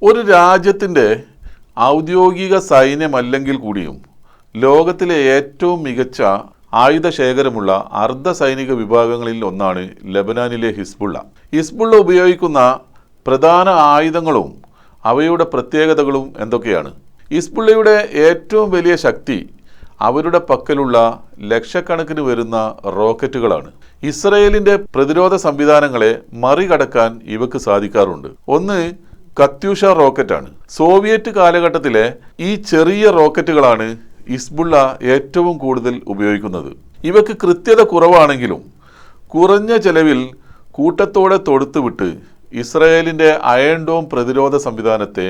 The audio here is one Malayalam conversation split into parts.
ഒരു രാജ്യത്തിൻ്റെ ഔദ്യോഗിക സൈന്യമല്ലെങ്കിൽ കൂടിയും ലോകത്തിലെ ഏറ്റവും മികച്ച ആയുധ ശേഖരമുള്ള അർദ്ധ സൈനിക വിഭാഗങ്ങളിൽ ഒന്നാണ് ലെബനാനിലെ ഹിസ്ബുള്ള. ഹിസ്ബുള്ള ഉപയോഗിക്കുന്ന പ്രധാന ആയുധങ്ങളും അവയുടെ പ്രത്യേകതകളും എന്തൊക്കെയാണ്? ഹിസ്ബുള്ളയുടെ ഏറ്റവും വലിയ ശക്തി അവരുടെ പക്കലുള്ള ലക്ഷക്കണക്കിന് വരുന്ന റോക്കറ്റുകളാണ്. ഇസ്രയേലിൻ്റെ പ്രതിരോധ സംവിധാനങ്ങളെ മറികടക്കാൻ ഇവക്ക് സാധിക്കാറുണ്ട്. ഒന്ന് കത്യൂഷ റോക്കറ്റാണ്. സോവിയറ്റ് കാലഘട്ടത്തിലെ ഈ ചെറിയ റോക്കറ്റുകളാണ് ഹിസ്ബുള്ള ഏറ്റവും കൂടുതൽ ഉപയോഗിക്കുന്നത്. ഇവക്ക് കൃത്യത കുറവാണെങ്കിലും കുറഞ്ഞ ചെലവിൽ കൂട്ടത്തോടെ തൊടുത്തുവിട്ട് ഇസ്രയേലിൻ്റെ അയൺ ഡോം പ്രതിരോധ സംവിധാനത്തെ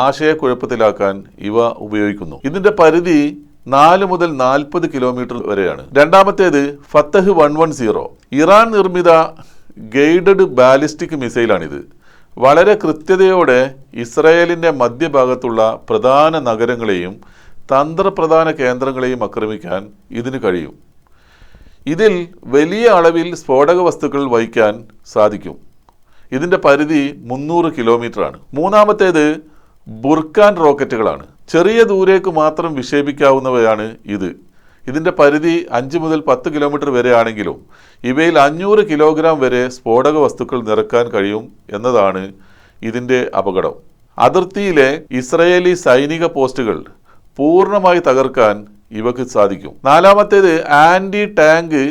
ആശയക്കുഴപ്പത്തിലാക്കാൻ ഇവ ഉപയോഗിക്കുന്നു. ഇതിൻ്റെ പരിധി 4 മുതൽ 40 കിലോമീറ്റർ വരെയാണ്. രണ്ടാമത്തേത് ഫത്തഹ് 110. ഇറാൻ നിർമ്മിത ഗൈഡഡ് ബാലിസ്റ്റിക് മിസൈലാണിത്. വളരെ കൃത്യതയോടെ ഇസ്രയേലിൻ്റെ മധ്യഭാഗത്തുള്ള പ്രധാന നഗരങ്ങളെയും തന്ത്രപ്രധാന കേന്ദ്രങ്ങളെയും ആക്രമിക്കാൻ ഇതിന് കഴിയും. ഇതിൽ വലിയ അളവിൽ സ്ഫോടക വസ്തുക്കൾ വഹിക്കാൻ സാധിക്കും. ഇതിൻ്റെ പരിധി 300 കിലോമീറ്ററാണ്. മൂന്നാമത്തേത് ബുർക്കാൻ റോക്കറ്റുകളാണ്. ചെറിയ ദൂരേക്ക് മാത്രം വിക്ഷേപിക്കാവുന്നവയാണ് ഇത്. ഇതിൻ്റെ പരിധി 5 മുതൽ 10 കിലോമീറ്റർ വരെ ആണെങ്കിലും ഇവയിൽ 500 കിലോഗ്രാം വരെ സ്ഫോടക വസ്തുക്കൾ നിറക്കാൻ കഴിയും എന്നതാണ് ഇതിൻ്റെ അപകടം. അതിർത്തിയിലെ ഇസ്രയേലി സൈനിക പോസ്റ്റുകൾ പൂർണ്ണമായി തകർക്കാൻ ഇവക്ക് സാധിക്കും. നാലാമത്തേത് ആൻറ്റി ടാങ്ക്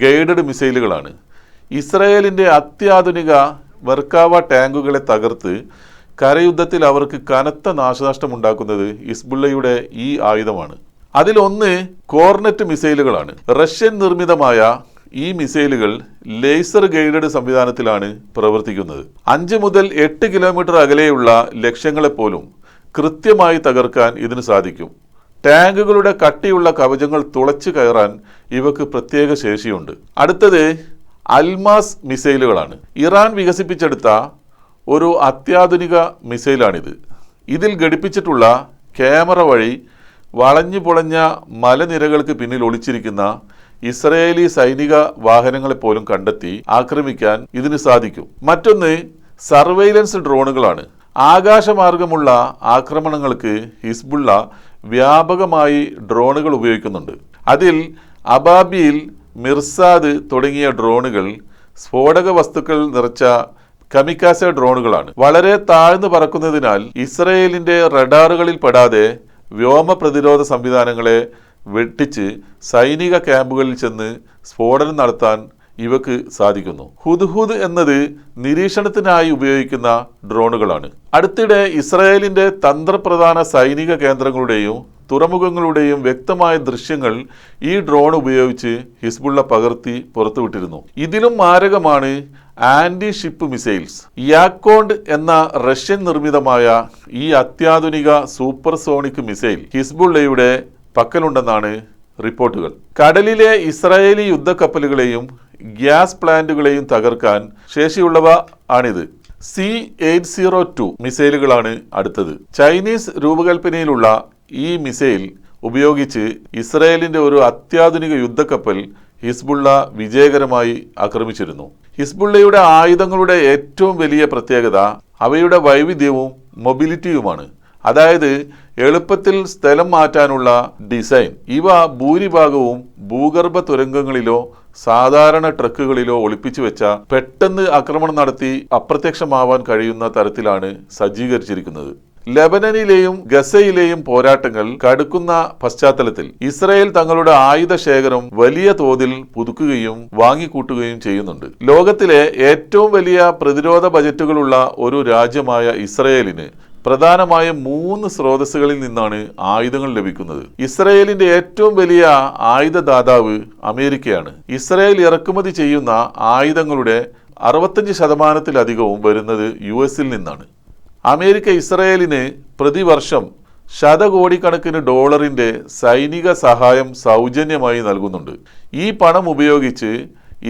ഗൈഡഡ് മിസൈലുകളാണ്. ഇസ്രയേലിൻ്റെ അത്യാധുനിക മെർക്കാവ ടാങ്കുകളെ തകർത്ത് കരയുദ്ധത്തിൽ അവർക്ക് കനത്ത നാശനഷ്ടമുണ്ടാക്കുന്നത് ഹിസ്ബുള്ളയുടെ ഈ ആയുധമാണ്. അതിലൊന്ന് കോർനെറ്റ് മിസൈലുകളാണ്. റഷ്യൻ നിർമ്മിതമായ ഈ മിസൈലുകൾ ലേസർ ഗൈഡഡ് സംവിധാനത്തിലാണ് പ്രവർത്തിക്കുന്നത്. 5 മുതൽ 8 കിലോമീറ്റർ അകലെയുള്ള ലക്ഷ്യങ്ങളെപ്പോലും കൃത്യമായി തകർക്കാൻ ഇതിന് സാധിക്കും. ടാങ്കുകളുടെ കട്ടിയുള്ള കവചങ്ങൾ തുളച്ചു കയറാൻ ഇവക്ക് പ്രത്യേക ശേഷിയുണ്ട്. അടുത്തത് അൽമാസ് മിസൈലുകളാണ്. ഇറാൻ വികസിപ്പിച്ചെടുത്ത ഒരു അത്യാധുനിക മിസൈലാണിത്. ഇതിൽ ഘടിപ്പിച്ചിട്ടുള്ള ക്യാമറ വഴി വളഞ്ഞു പൊളഞ്ഞ മലനിരകൾക്ക് പിന്നിൽ ഒളിച്ചിരിക്കുന്ന ഇസ്രയേലി സൈനിക വാഹനങ്ങളെപ്പോലും കണ്ടെത്തി ആക്രമിക്കാൻ ഇതിന് സാധിക്കും. മറ്റൊന്ന് സർവൈലൻസ് ഡ്രോണുകളാണ്. ആകാശമാർഗമുള്ള ആക്രമണങ്ങൾക്ക് ഹിസ്ബുള്ള വ്യാപകമായി ഡ്രോണുകൾ ഉപയോഗിക്കുന്നുണ്ട്. അതിൽ അബാബീൽ, മിർസാദ് തുടങ്ങിയ ഡ്രോണുകൾ സ്ഫോടക വസ്തുക്കൾ നിറച്ച കമിക്കാസെ ഡ്രോണുകളാണ്. വളരെ താഴ്ന്നു പറക്കുന്നതിനാൽ ഇസ്രയേലിൻ്റെ റഡാറുകളിൽ പെടാതെ വ്യോമ പ്രതിരോധ സംവിധാനങ്ങളെ വെട്ടിച്ച് സൈനിക ക്യാമ്പുകളിൽ ചെന്ന് സ്ഫോടനം നടത്താൻ ഇവക്ക് സാധിക്കുന്നു. ഹുദ്ഹുദ് എന്നത് നിരീക്ഷണത്തിനായി ഉപയോഗിക്കുന്ന ഡ്രോണുകളാണ്. അടുത്തിടെ ഇസ്രയേലിൻ്റെ തന്ത്രപ്രധാന സൈനിക കേന്ദ്രങ്ങളുടെയും തുറമുഖങ്ങളുടെയും വ്യക്തമായ ദൃശ്യങ്ങൾ ഈ ഡ്രോൺ ഉപയോഗിച്ച് ഹിസ്ബുള്ള പകർത്തി പുറത്തുവിട്ടിരുന്നു. ഇതിലും മാരകമാണ് ആൻറ്റി ഷിപ്പ് മിസൈൽസ്. യാക്കോണ്ട് എന്ന റഷ്യൻ നിർമ്മിതമായ ഈ അത്യാധുനിക സൂപ്പർസോണിക് മിസൈൽ ഹിസ്ബുള്ളയുടെ പക്കലുണ്ടെന്നാണ് റിപ്പോർട്ടുകൾ. കടലിലെ ഇസ്രായേലി യുദ്ധക്കപ്പലുകളെയും ഗ്യാസ് പ്ലാന്റുകളെയും തകർക്കാൻ ശേഷിയുള്ളവ ആണിത്. C-802 മിസൈലുകളാണ് അടുത്തത്. ചൈനീസ് രൂപകൽപ്പനയിലുള്ള ഈ മിസൈൽ ഉപയോഗിച്ച് ഇസ്രായേലിൻ്റെ ഒരു അത്യാധുനിക യുദ്ധക്കപ്പൽ ഹിസ്ബുള്ള വിജയകരമായി ആക്രമിച്ചിരുന്നു. ഹിസ്ബുള്ളയുടെ ആയുധങ്ങളുടെ ഏറ്റവും വലിയ പ്രത്യേകത അവയുടെ വൈവിധ്യവും മൊബിലിറ്റിയുമാണ്. അതായത് എളുപ്പത്തിൽ സ്ഥലം മാറ്റാനുള്ള ഡിസൈൻ. ഇവ ഭൂരിഭാഗവും ഭൂഗർഭ തുരങ്കങ്ങളിലോ സാധാരണ ട്രക്കുകളിലോ ഒളിപ്പിച്ചു വെച്ച പെട്ടെന്ന് ആക്രമണം നടത്തി അപ്രത്യക്ഷമാവാൻ കഴിയുന്ന തരത്തിലാണ് സജ്ജീകരിച്ചിരിക്കുന്നത്. ലെബനനിലെയും ഗസയിലെയും പോരാട്ടങ്ങൾ കടുക്കുന്ന പശ്ചാത്തലത്തിൽ ഇസ്രായേൽ തങ്ങളുടെ ആയുധ ശേഖരം വലിയ തോതിൽ പുതുക്കുകയും വാങ്ങിക്കൂട്ടുകയും ചെയ്യുന്നുണ്ട്. ലോകത്തിലെ ഏറ്റവും വലിയ പ്രതിരോധ ബജറ്റുകളുള്ള ഒരു രാജ്യമായ ഇസ്രായേലിന് പ്രധാനമായും 3 സ്രോതസ്സുകളിൽ നിന്നാണ് ആയുധങ്ങൾ ലഭിക്കുന്നത്. ഇസ്രായേലിന്റെ ഏറ്റവും വലിയ ആയുധദാതാവ് അമേരിക്കയാണ്. ഇസ്രായേൽ ഇറക്കുമതി ചെയ്യുന്ന ആയുധങ്ങളുടെ 65% വരുന്നത് US-ൽ നിന്നാണ്. അമേരിക്ക ഇസ്രായേലിന് പ്രതിവർഷം ശതകോടിക്കണക്കിന് ഡോളറിന്റെ സൈനിക സഹായം സൗജന്യമായി നൽകുന്നുണ്ട്. ഈ പണം ഉപയോഗിച്ച്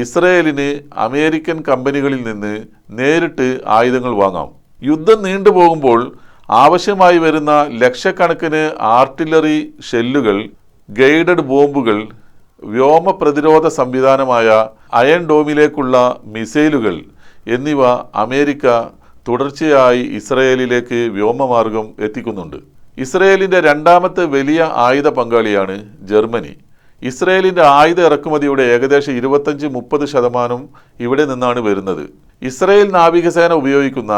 ഇസ്രായേലിന് അമേരിക്കൻ കമ്പനികളിൽ നിന്ന് നേരിട്ട് ആയുധങ്ങൾ വാങ്ങാം. യുദ്ധം നീണ്ടുപോകുമ്പോൾ ആവശ്യമായി വരുന്ന ലക്ഷക്കണക്കിന് ആർട്ടിലറി ഷെല്ലുകൾ, ഗൈഡഡ് ബോംബുകൾ, വ്യോമ പ്രതിരോധ സംവിധാനമായ അയൺ ഡോമിലേക്കുള്ള മിസൈലുകൾ എന്നിവ അമേരിക്ക തുടർച്ചയായി ഇസ്രയേലിലേക്ക് വ്യോമമാർഗം എത്തിക്കുന്നുണ്ട്. ഇസ്രയേലിൻ്റെ രണ്ടാമത്തെ വലിയ ആയുധ പങ്കാളിയാണ് ജർമ്മനി. ഇസ്രയേലിൻ്റെ ആയുധ ഇറക്കുമതിയുടെ ഏകദേശം 25-30% ഇവിടെ നിന്നാണ് വരുന്നത്. ഇസ്രയേൽ നാവികസേന ഉപയോഗിക്കുന്ന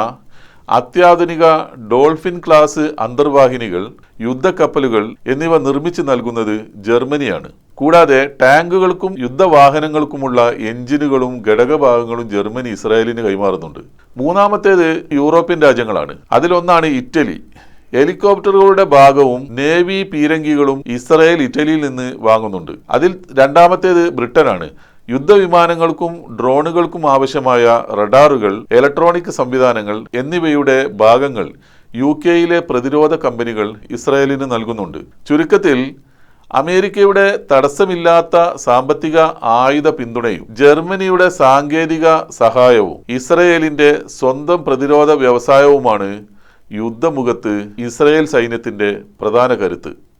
അത്യാധുനിക ഡോൾഫിൻ ക്ലാസ് അന്തർവാഹിനികൾ, യുദ്ധക്കപ്പലുകൾ എന്നിവ നിർമ്മിച്ചു നൽകുന്നത് ജർമ്മനിയാണ്. കൂടാതെ ടാങ്കുകൾക്കും യുദ്ധവാഹനങ്ങൾക്കുമുള്ള എഞ്ചിനുകളും ഘടകഭാഗങ്ങളും ജർമ്മനി ഇസ്രായേലിന് കൈമാറുന്നുണ്ട്. മൂന്നാമത്തേത് യൂറോപ്യൻ രാജ്യങ്ങളാണ്. അതിലൊന്നാണ് ഇറ്റലി. ഹെലികോപ്റ്ററുകളുടെ ഭാഗവും നേവി പീരങ്കികളും ഇസ്രായേൽ ഇറ്റലിയിൽ നിന്ന് വാങ്ങുന്നുണ്ട്. അതിൽ രണ്ടാമത്തേത് ബ്രിട്ടനാണ്. യുദ്ധവിമാനങ്ങൾക്കും ഡ്രോണുകൾക്കും ആവശ്യമായ റഡാറുകൾ, ഇലക്ട്രോണിക് സംവിധാനങ്ങൾ എന്നിവയുടെ ഭാഗങ്ങൾ UK പ്രതിരോധ കമ്പനികൾ ഇസ്രായേലിന് നൽകുന്നുണ്ട്. ചുരുക്കത്തിൽ അമേരിക്കയുടെ തടസ്സമില്ലാത്ത സാമ്പത്തിക ആയുധ പിന്തുണയും ജർമ്മനിയുടെ സാങ്കേതിക സഹായവും ഇസ്രായേലിന്റെ സ്വന്തം പ്രതിരോധ വ്യവസായവുമാണ് യുദ്ധമുഖത്ത് ഇസ്രായേൽ സൈന്യത്തിന്റെ പ്രധാന കരുത്ത്.